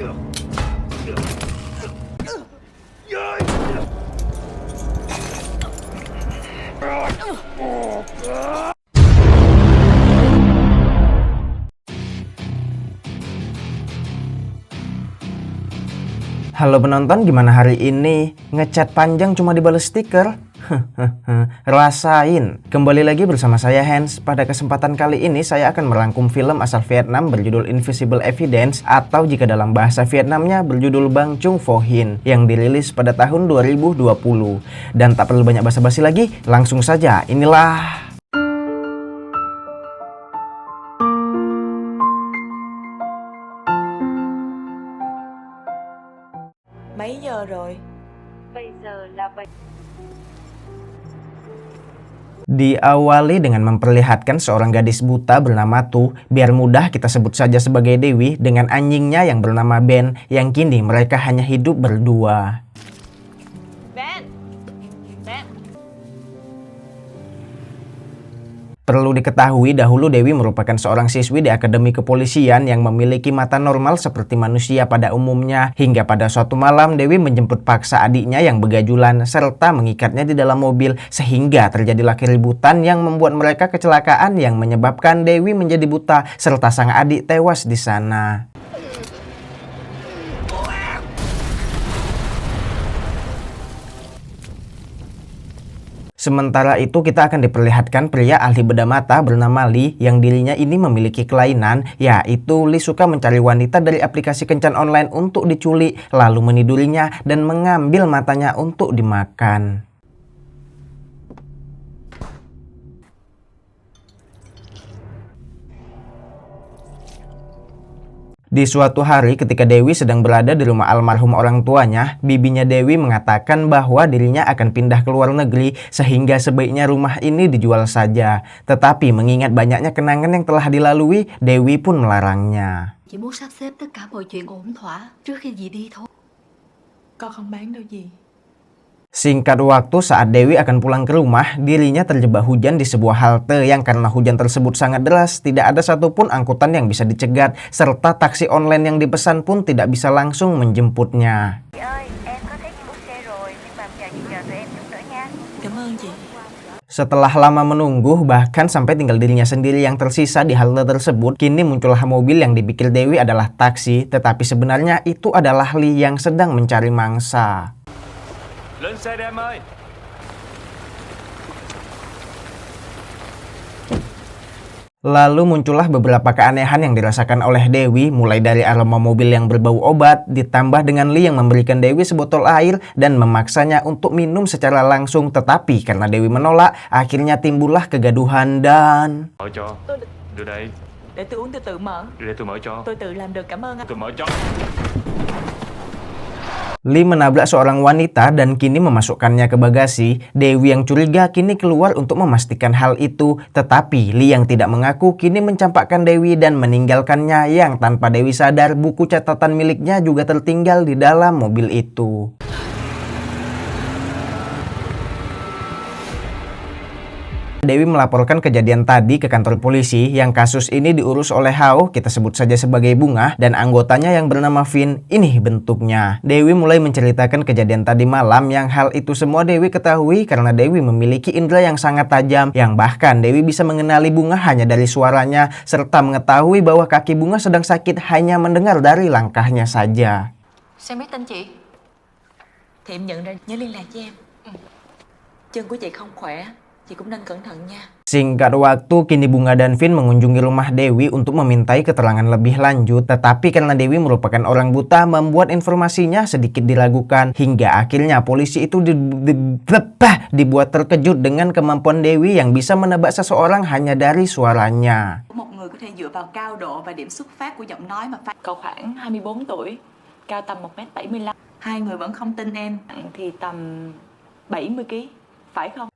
Halo penonton, gimana hari ini? Ngechat panjang cuma dibales stiker? Rasain. Kembali lagi bersama saya Hans. Pada kesempatan kali ini saya akan merangkum film asal Vietnam berjudul Invisible Evidence, atau jika dalam bahasa Vietnamnya berjudul Bang Chung Pho Hin, yang dirilis pada tahun 2020. Dan tak perlu banyak basa-basi lagi, langsung saja inilah Mấy giờ rồi? Bây giờ là 7. Diawali dengan memperlihatkan seorang gadis buta bernama Tu, biar mudah kita sebut saja sebagai Dewi, dengan anjingnya yang bernama Ben, yang kini mereka hanya hidup berdua. Ben! Ben! Perlu diketahui dahulu Dewi merupakan seorang siswi di Akademi Kepolisian yang memiliki mata normal seperti manusia pada umumnya. Hingga pada suatu malam Dewi menjemput paksa adiknya yang begajulan serta mengikatnya di dalam mobil, sehingga terjadilah keributan yang membuat mereka kecelakaan yang menyebabkan Dewi menjadi buta serta sang adik tewas di sana. Sementara itu kita akan diperlihatkan pria ahli bedah mata bernama Lee, yang dirinya ini memiliki kelainan, yaitu Lee suka mencari wanita dari aplikasi kencan online untuk diculik, lalu menidurinya dan mengambil matanya untuk dimakan. Di suatu hari ketika Dewi sedang berada di rumah almarhum orang tuanya, bibinya Dewi mengatakan bahwa dirinya akan pindah ke luar negeri sehingga sebaiknya rumah ini dijual saja. Tetapi mengingat banyaknya kenangan yang telah dilalui, Dewi pun melarangnya. Chỉ muốn sắp xếp tất cả mọi chuyện ổn thỏa trước khi dì đi thôi. Con không bán đâu gì. Singkat waktu saat Dewi akan pulang ke rumah, dirinya terjebak hujan di sebuah halte yang karena hujan tersebut sangat deras, tidak ada satupun angkutan yang bisa dicegat, serta taksi online yang dipesan pun tidak bisa langsung menjemputnya. Chị ơi, em có thấy bút xe rồi, nhưng mà chờ chị chờ tụi em chút nữa nha. Cảm ơn chị. Setelah lama menunggu, bahkan sampai tinggal dirinya sendiri yang tersisa di halte tersebut, kini muncullah mobil yang dipikir Dewi adalah taksi, tetapi sebenarnya itu adalah Lee yang sedang mencari mangsa. Lên xe đi em ơi. Lalu muncullah beberapa keanehan yang dirasakan oleh Dewi, mulai dari aroma mobil yang berbau obat, ditambah dengan Lee yang memberikan Dewi sebotol air dan memaksanya untuk minum secara langsung. Tetapi karena Dewi menolak, akhirnya timbullah kegaduhan dan... Mở cho. Đưa đây. Để tôi uống từ từ mở. Đưa đây tôi mở cho. Tôi tự làm được, cảm ơn anh. Tôi mở cho. Lee menabrak seorang wanita dan kini memasukkannya ke bagasi. Dewi yang curiga kini keluar untuk memastikan hal itu. Tetapi Lee yang tidak mengaku kini mencampakkan Dewi dan meninggalkannya, yang tanpa Dewi sadar buku catatan miliknya juga tertinggal di dalam mobil itu. Dewi melaporkan kejadian tadi ke kantor polisi, yang kasus ini diurus oleh Hao, kita sebut saja sebagai Bunga, dan anggotanya yang bernama Vin. Ini bentuknya. Dewi mulai menceritakan kejadian tadi malam, yang hal itu semua Dewi ketahui karena Dewi memiliki indera yang sangat tajam, yang bahkan Dewi bisa mengenali Bunga hanya dari suaranya, serta mengetahui bahwa kaki Bunga sedang sakit hanya mendengar dari langkahnya saja. Sao biết tên chị? Thì em nhận ra, nhớ liên lạc với em. Chân của chị không khỏe. Chị cũng nên cẩn thận nha. Singkat waktu, kini Bunga dan Vin mengunjungi rumah Dewi untuk memintai keterangan lebih lanjut. Tetapi karena Dewi merupakan orang buta, membuat informasinya sedikit diragukan. Hingga akhirnya polisi itu dibuat terkejut dengan kemampuan Dewi yang bisa menebak seseorang hanya dari suaranya. Một người có thể dựa vào cao độ và điểm xuất phát của giọng nói mà phát. Cậu khoảng 24 tuổi, cao tầm 1m75. Hai người vẫn không tin em. Nặng thì tầm 70 kg.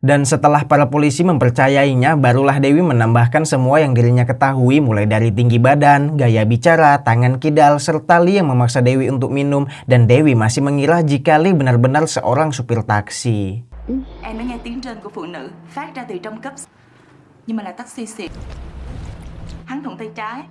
Dan setelah para polisi mempercayainya, barulah Dewi menambahkan semua yang dirinya ketahui, mulai dari tinggi badan, gaya bicara, tangan kidal, serta Lee yang memaksa Dewi untuk minum. Dan Dewi masih mengira jika Lee benar-benar seorang supir taksi. Em đã nghe tiếng rên của phụ nữ phát ra từ trong cốp, nhưng mà là taxi xịn. Hắn thuận tay trái.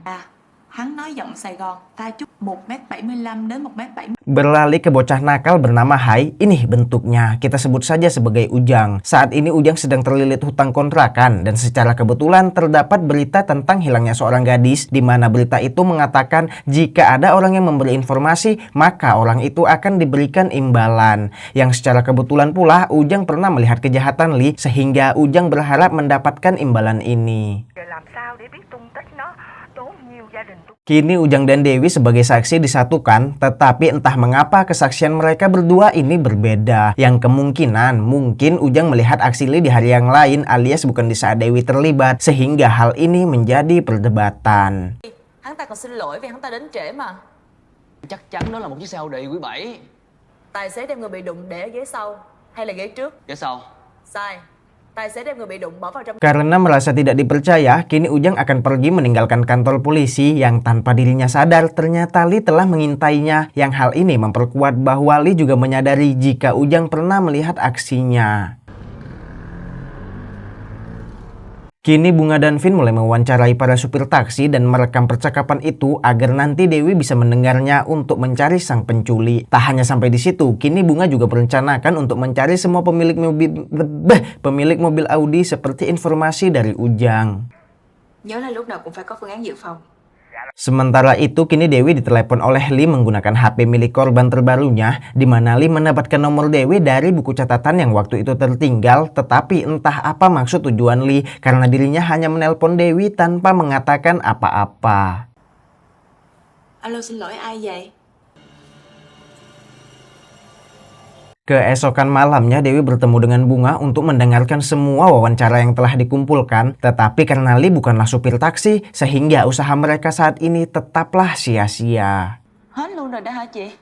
Hắn nói giọng Sài Gòn, pha chút 1m75 đến 1m70. Beralih ke bocah nakal bernama Hai, ini bentuknya. Kita sebut saja sebagai Ujang. Saat ini Ujang sedang terlilit hutang kontrakan dan secara kebetulan terdapat berita tentang hilangnya seorang gadis di mana berita itu mengatakan jika ada orang yang memberi informasi maka orang itu akan diberikan imbalan. Yang secara kebetulan pula Ujang pernah melihat kejahatan Lee sehingga Ujang berharap mendapatkan imbalan ini. Giờ làm sao để biết tung tích nó, tốn nhiều gia đình tôi. Kini Ujang dan Dewi sebagai saksi disatukan, tetapi entah mengapa kesaksian mereka berdua ini berbeda. Yang kemungkinan mungkin Ujang melihat aksi Lee di hari yang lain alias bukan di saat Dewi terlibat, sehingga hal ini menjadi perdebatan. Hắn ta còn xin lỗi vì hắn ta đến trễ mà. Chắc chắn đó là một chiếc xe Audi quý 7. Tài xế đem người bị đụng để ở ghế sau hay là ghế trước? Ghế sau. Sai. Tài xế đem người bị đụng bỏ vào trong. Karena merasa tidak dipercaya, kini Ujang akan pergi meninggalkan kantor polisi yang tanpa dirinya sadar ternyata Lee telah mengintainya. Yang hal ini memperkuat bahwa Lee juga menyadari jika Ujang pernah melihat aksinya. Kini Bunga dan Vin mulai mewawancarai para supir taksi dan merekam percakapan itu agar nanti Dewi bisa mendengarnya untuk mencari sang penculik. Tak hanya sampai di situ, kini Bunga juga merencanakan untuk mencari semua pemilik mobil Audi seperti informasi dari Ujang. Nhớ là lúc nào cũng phải có phương án dự phòng. Sementara itu, kini Dewi ditelepon oleh Lee menggunakan HP milik korban terbarunya, di mana Lee mendapatkan nomor Dewi dari buku catatan yang waktu itu tertinggal, tetapi entah apa maksud tujuan Lee, karena dirinya hanya menelpon Dewi tanpa mengatakan apa-apa. Alo, xin lỗi, ai vậy? Keesokan malamnya Dewi bertemu dengan Bunga untuk mendengarkan semua wawancara yang telah dikumpulkan, tetapi karena Lee bukanlah supir taksi, sehingga usaha mereka saat ini tetaplah sia-sia. Hết luôn rồi đó hả chị?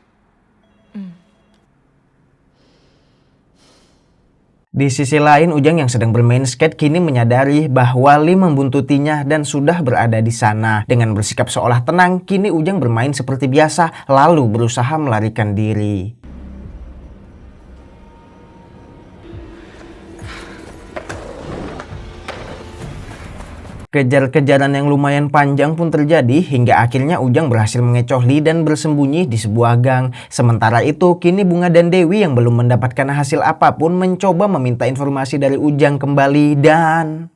Di sisi lain, Ujang yang sedang bermain skate kini menyadari bahwa Lee membuntutinya dan sudah berada di sana. Dengan bersikap seolah tenang, kini Ujang bermain seperti biasa, lalu berusaha melarikan diri. Kejar-kejaran yang lumayan panjang pun terjadi hingga akhirnya Ujang berhasil mengecoh Lee dan bersembunyi di sebuah gang. Sementara itu, kini Bunga dan Dewi yang belum mendapatkan hasil apapun mencoba meminta informasi dari Ujang kembali dan...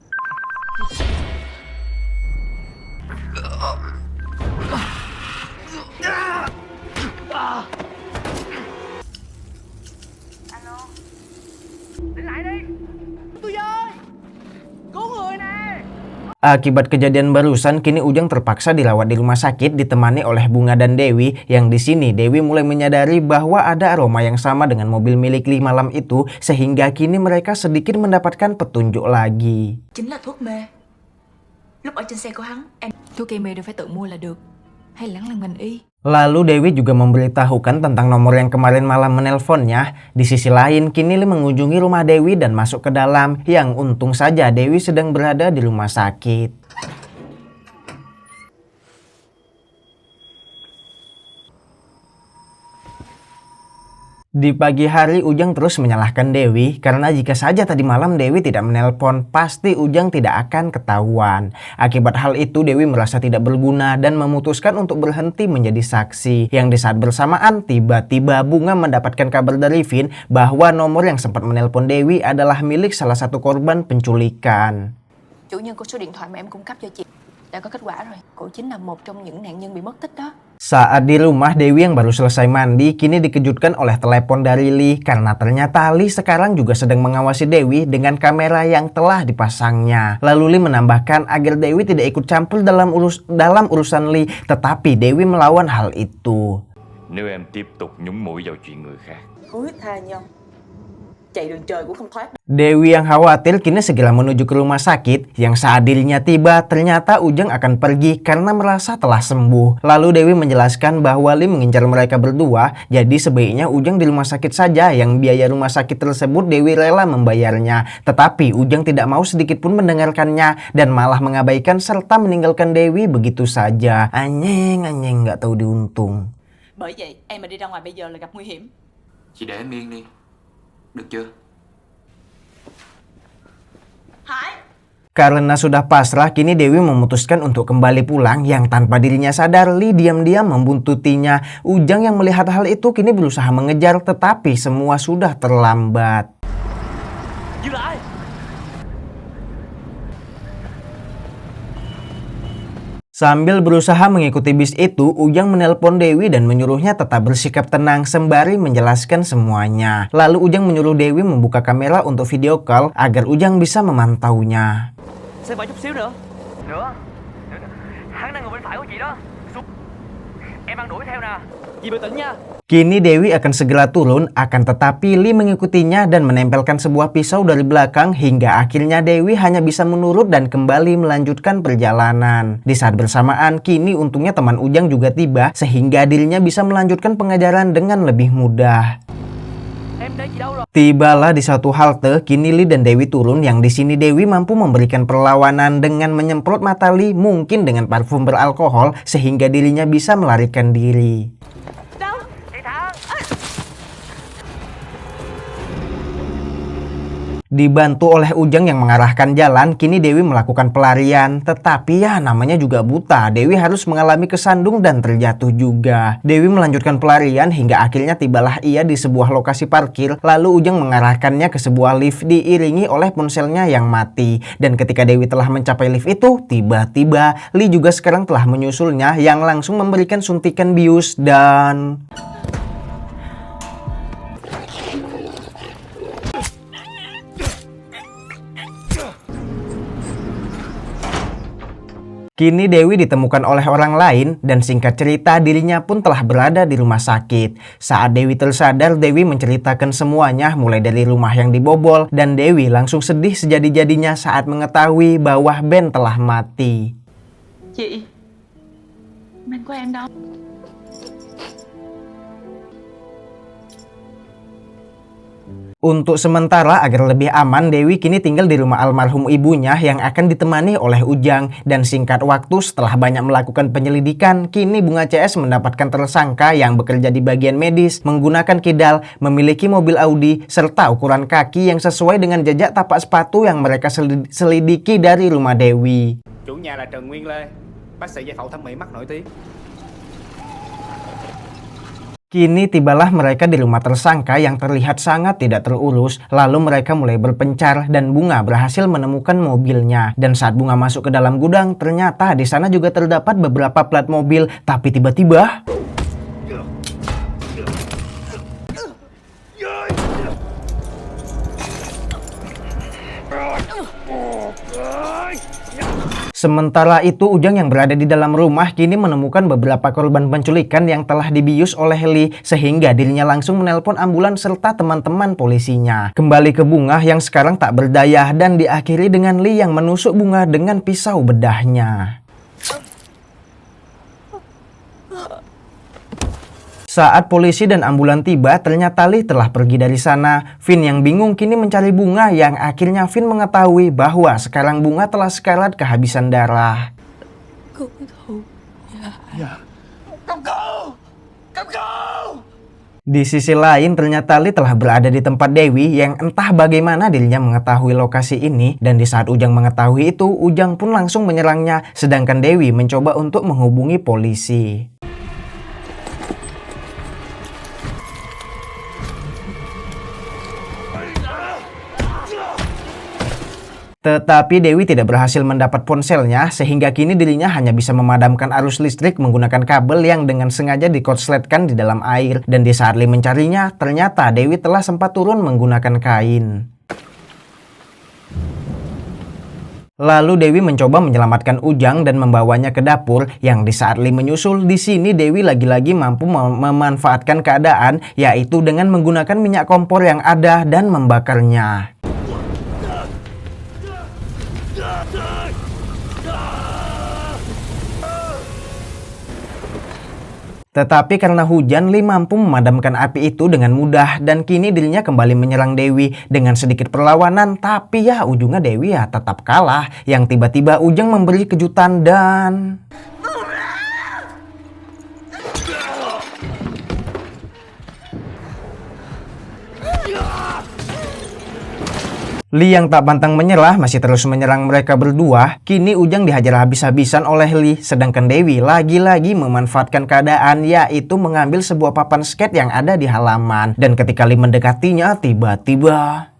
Akibat kejadian barusan, kini Ujang terpaksa dirawat di rumah sakit ditemani oleh Bunga dan Dewi. Yang di sini Dewi mulai menyadari bahwa ada aroma yang sama dengan mobil milik Lee malam itu, sehingga kini mereka sedikit mendapatkan petunjuk lagi. Chính là thuốc mê. Lúc ở trên xe của hắn, em... Thuốc gây mê đâu phải tự mua là được. Hay là hắn là ngành y? Lalu Dewi juga memberitahukan tentang nomor yang kemarin malam menelponnya. Di sisi lain, kini Lee mengunjungi rumah Dewi dan masuk ke dalam. Yang untung saja Dewi sedang berada di rumah sakit. Di pagi hari Ujang terus menyalahkan Dewi karena jika saja tadi malam Dewi tidak menelpon, pasti Ujang tidak akan ketahuan. Akibat hal itu Dewi merasa tidak berguna dan memutuskan untuk berhenti menjadi saksi. Yang di saat bersamaan tiba-tiba Bunga mendapatkan kabar dari Vin bahwa nomor yang sempat menelpon Dewi adalah milik salah satu korban penculikan. Chủ nhân của số điện thoại mà em cung cấp cho chị đã có kết quả rồi. Cô chính là một trong những nạn nhân bị mất tích đó. Saat di rumah, Dewi yang baru selesai mandi kini dikejutkan oleh telepon dari Lee karena ternyata Lee sekarang juga sedang mengawasi Dewi dengan kamera yang telah dipasangnya. Lalu Lee menambahkan agar Dewi tidak ikut campur dalam urusan Lee, tetapi Dewi melawan hal itu. Nếu em tiếp tục nhúng mũi vào chuyện người khác. Hối tha nhau. Chạy đường trời cũng không thoát. Dewi yang khawatir kini segera menuju ke rumah sakit. Yang saat dirinya tiba, ternyata Ujang akan pergi karena merasa telah sembuh. Lalu Dewi menjelaskan bahwa Lee mengincar mereka berdua, jadi sebaiknya Ujang di rumah sakit saja. Yang biaya rumah sakit tersebut Dewi rela membayarnya. Tetapi Ujang tidak mau sedikit pun mendengarkannya dan malah mengabaikan serta meninggalkan Dewi begitu saja. Anjing nggak tahu diuntung. Bởi vậy, em mà đi ra ngoài bây giờ là gặp nguy hiểm. Chị để em yên đi, được chưa? Hải! Karena sudah pasrah, kini Dewi memutuskan untuk kembali pulang yang tanpa dirinya sadar Lee diam-diam membuntutinya. Ujang yang melihat hal itu kini berusaha mengejar tetapi semua sudah terlambat. Sambil berusaha mengikuti bis itu, Ujang menelpon Dewi dan menyuruhnya tetap bersikap tenang sembari menjelaskan semuanya. Lalu Ujang menyuruh Dewi membuka kamera untuk video call agar Ujang bisa memantaunya. Xem bài chút xíu nữa. Nữa. Hắn đang ngồi bên phải của chị đó. Xuống. Em đang đuổi theo nè. Chị bình tĩnh nha. Kini Dewi akan segera turun, akan tetapi Lee mengikutinya dan menempelkan sebuah pisau dari belakang hingga akhirnya Dewi hanya bisa menurut dan kembali melanjutkan perjalanan. Di saat bersamaan, kini untungnya teman Ujang juga tiba sehingga dirinya bisa melanjutkan pengajaran dengan lebih mudah. Tibalah di satu halte, kini Lee dan Dewi turun yang di sini Dewi mampu memberikan perlawanan dengan menyemprot mata Lee mungkin dengan parfum beralkohol sehingga dirinya bisa melarikan diri. Dibantu oleh Ujang yang mengarahkan jalan, kini Dewi melakukan pelarian. Tetapi ya namanya juga buta, Dewi harus mengalami kesandung dan terjatuh juga. Dewi melanjutkan pelarian hingga akhirnya tibalah ia di sebuah lokasi parkir. Lalu Ujang mengarahkannya ke sebuah lift diiringi oleh ponselnya yang mati. Dan ketika Dewi telah mencapai lift itu, tiba-tiba Lee juga sekarang telah menyusulnya yang langsung memberikan suntikan bius dan... Kini Dewi ditemukan oleh orang lain dan singkat cerita dirinya pun telah berada di rumah sakit. Saat Dewi tersadar, Dewi menceritakan semuanya mulai dari rumah yang dibobol dan Dewi langsung sedih sejadi-jadinya saat mengetahui bahwa Ben telah mati. Chị, Ben của em đâu? Untuk sementara agar lebih aman, Dewi kini tinggal di rumah almarhum ibunya yang akan ditemani oleh Ujang. Dan singkat waktu setelah banyak melakukan penyelidikan, kini Bunga CS mendapatkan tersangka yang bekerja di bagian medis, menggunakan kidal, memiliki mobil Audi, serta ukuran kaki yang sesuai dengan jejak tapak sepatu yang mereka selidiki dari rumah Dewi. Chủ nhà là Trần Nguyên Lê, bác sĩ giải phẫu thẩm mỹ mắt nổi tiếng. Kini tibalah mereka di rumah tersangka yang terlihat sangat tidak terurus. Lalu mereka mulai berpencar dan Bunga berhasil menemukan mobilnya. Dan saat Bunga masuk ke dalam gudang, ternyata di sana juga terdapat beberapa plat mobil. Tapi tiba-tiba... Sementara itu Ujang yang berada di dalam rumah kini menemukan beberapa korban penculikan yang telah dibius oleh Lee sehingga dirinya langsung menelpon ambulan serta teman-teman polisinya. Kembali ke Bunga yang sekarang tak berdaya dan diakhiri dengan Lee yang menusuk Bunga dengan pisau bedahnya. Saat polisi dan ambulan tiba, ternyata Lee telah pergi dari sana. Vin yang bingung kini mencari Bunga yang akhirnya Vin mengetahui bahwa sekarang Bunga telah sekarat kehabisan darah. Di sisi lain, ternyata Lee telah berada di tempat Dewi yang entah bagaimana dirinya mengetahui lokasi ini. Dan di saat Ujang mengetahui itu, Ujang pun langsung menyerangnya, sedangkan Dewi mencoba untuk menghubungi polisi. Tetapi Dewi tidak berhasil mendapat ponselnya sehingga kini dirinya hanya bisa memadamkan arus listrik menggunakan kabel yang dengan sengaja dikorsletkan di dalam air. Dan di saat Lee mencarinya, ternyata Dewi telah sempat turun menggunakan kain. Lalu Dewi mencoba menyelamatkan Ujang dan membawanya ke dapur yang di saat Lee menyusul, di sini Dewi lagi-lagi mampu memanfaatkan keadaan yaitu dengan menggunakan minyak kompor yang ada dan membakarnya. Tetapi karena hujan, Lee mampu memadamkan api itu dengan mudah dan kini dirinya kembali menyerang Dewi dengan sedikit perlawanan. Tapi ya ujungnya Dewi ya tetap kalah. Yang tiba-tiba Ujang memberi kejutan dan... Lee yang tak pantang menyerah masih terus menyerang mereka berdua. Kini Ujang dihajar habis-habisan oleh Lee, sedangkan Dewi lagi-lagi memanfaatkan keadaan, yaitu mengambil sebuah papan skate yang ada di halaman. Dan ketika Lee mendekatinya, tiba-tiba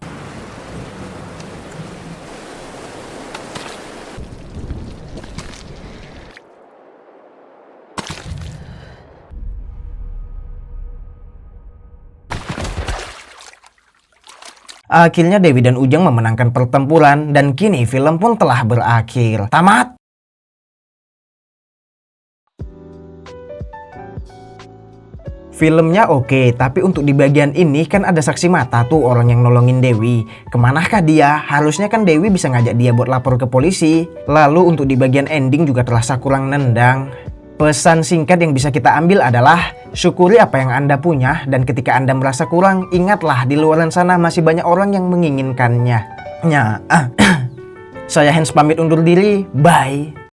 akhirnya Dewi dan Ujang memenangkan pertempuran dan kini film pun telah berakhir. Tamat! Filmnya oke, tapi untuk di bagian ini kan ada saksi mata tuh orang yang nolongin Dewi. Kemanakah dia? Harusnya kan Dewi bisa ngajak dia buat lapor ke polisi. Lalu untuk di bagian ending juga terasa kurang nendang. Pesan singkat yang bisa kita ambil adalah syukuri apa yang Anda punya, dan ketika Anda merasa kurang, ingatlah di luar sana masih banyak orang yang menginginkannya. Saya Hans pamit undur diri, bye.